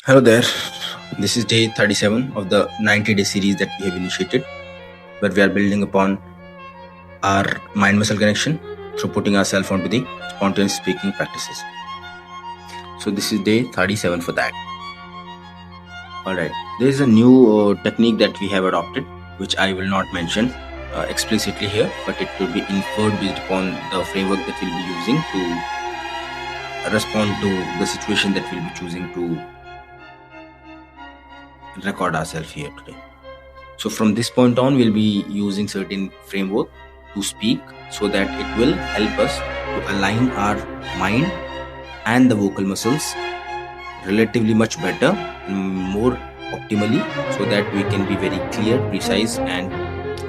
Hello there. This is day 37 of the 90-day series that we have initiated, where we are building upon our mind muscle connection through putting ourselves onto the spontaneous speaking practices. So, this is day 37 for that. Alright, there is a new technique that we have adopted, which I will not mention explicitly here, but it will be inferred based upon the framework that we'll be using to respond to the situation that we'll be choosing to record ourselves here today. So from this point on, we'll be using certain framework to speak so that it will help us to align our mind and the vocal muscles relatively much better, more optimally, so that we can be very clear, precise, and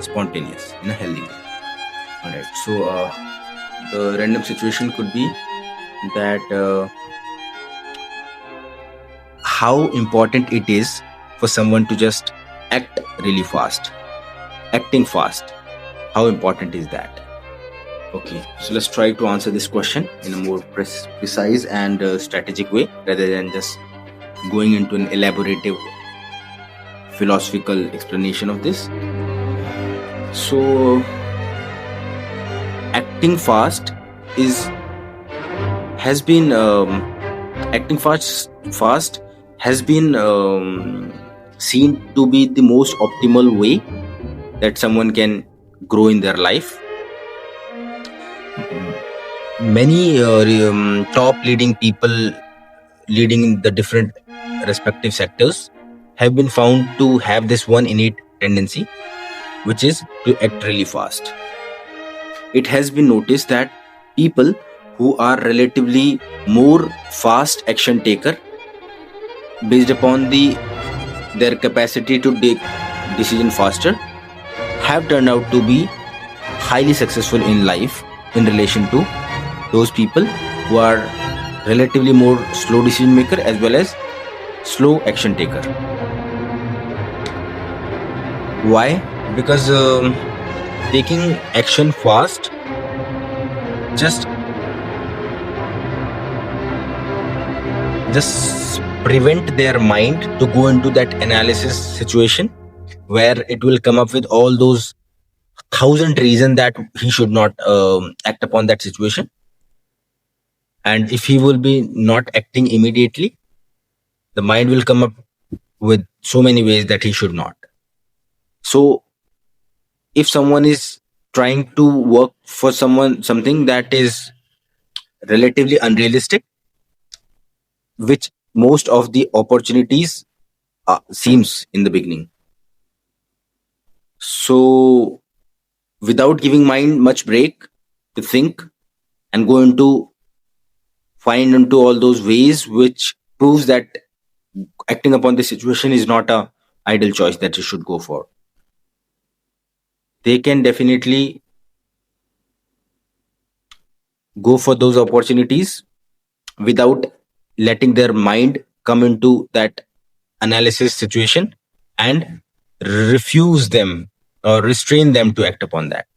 spontaneous in a healthy way. Alright, so the random situation could be that how important it is for someone to just act really fast. Acting fast, how important is that? Okay, so let's try to answer this question in a more precise and strategic way, rather than just going into an elaborative philosophical explanation of this. So acting fast has been acting fast has been seen to be the most optimal way that someone can grow in their life. Many top leading people leading in the different respective sectors have been found to have this one innate tendency, which is to act really fast. It has been noticed that people who are relatively more fast action taker, based upon their capacity to take decision faster, have turned out to be highly successful in life in relation to those people who are relatively more slow decision maker as well as slow action taker. Why? Because taking action fast just prevent their mind to go into that analysis situation where it will come up with all those thousand reasons that he should not act upon that situation. And if he will be not acting immediately, the mind will come up with so many ways that he should not. So if someone is trying to work for something that is relatively unrealistic, which most of the opportunities seems in the beginning, so without giving mind much break to think and go into find into all those ways, which proves that acting upon the situation is not a ideal choice that you should go for, they can definitely go for those opportunities without letting their mind come into that analysis situation and refuse them or restrain them to act upon that.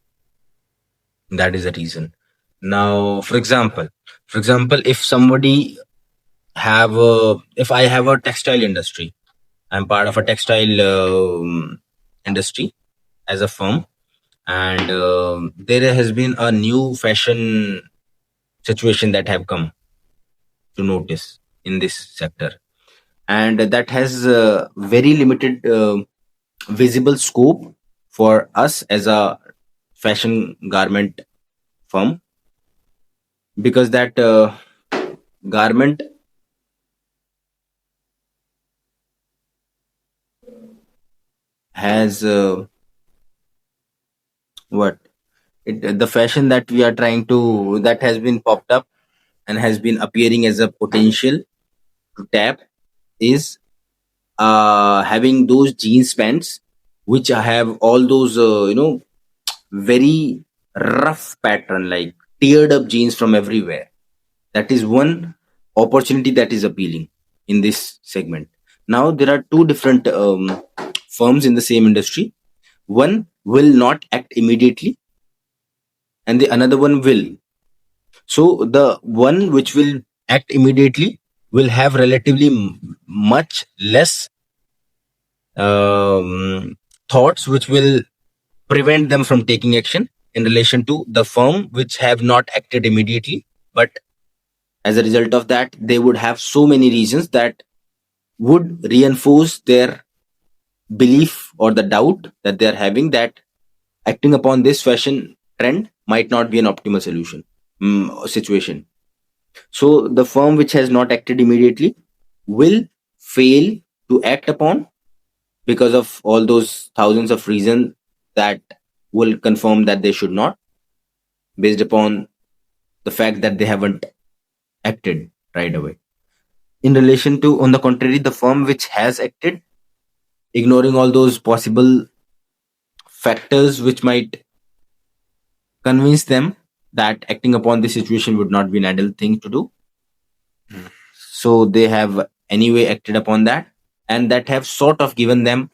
That is the reason. Now, for example, if somebody if I have a textile industry, I'm part of a textile industry as a firm, and there has been a new fashion situation that have come to notice in this sector, and that has very limited visible scope for us as a fashion garment firm, because that garment has the fashion that we are trying to that has been popped up and has been appearing as a potential to tap is having those jeans pants which have all those very rough pattern, like teared up jeans from everywhere. That is one opportunity that is appealing in this segment. Now there are two different firms in the same industry. One will not act immediately and the another one will. So the one which will act immediately will have relatively much less thoughts which will prevent them from taking action in relation to the firm which have not acted immediately, but as a result of that they would have so many reasons that would reinforce their belief or the doubt that they are having that acting upon this fashion trend might not be an optimal solution situation. So the firm which has not acted immediately will fail to act upon because of all those thousands of reasons that will confirm that they should not, based upon the fact that they haven't acted right away. In relation to, on the contrary, the firm which has acted, ignoring all those possible factors which might convince them that acting upon this situation would not be an ideal thing to do. So they have anyway acted upon that, and that have sort of given them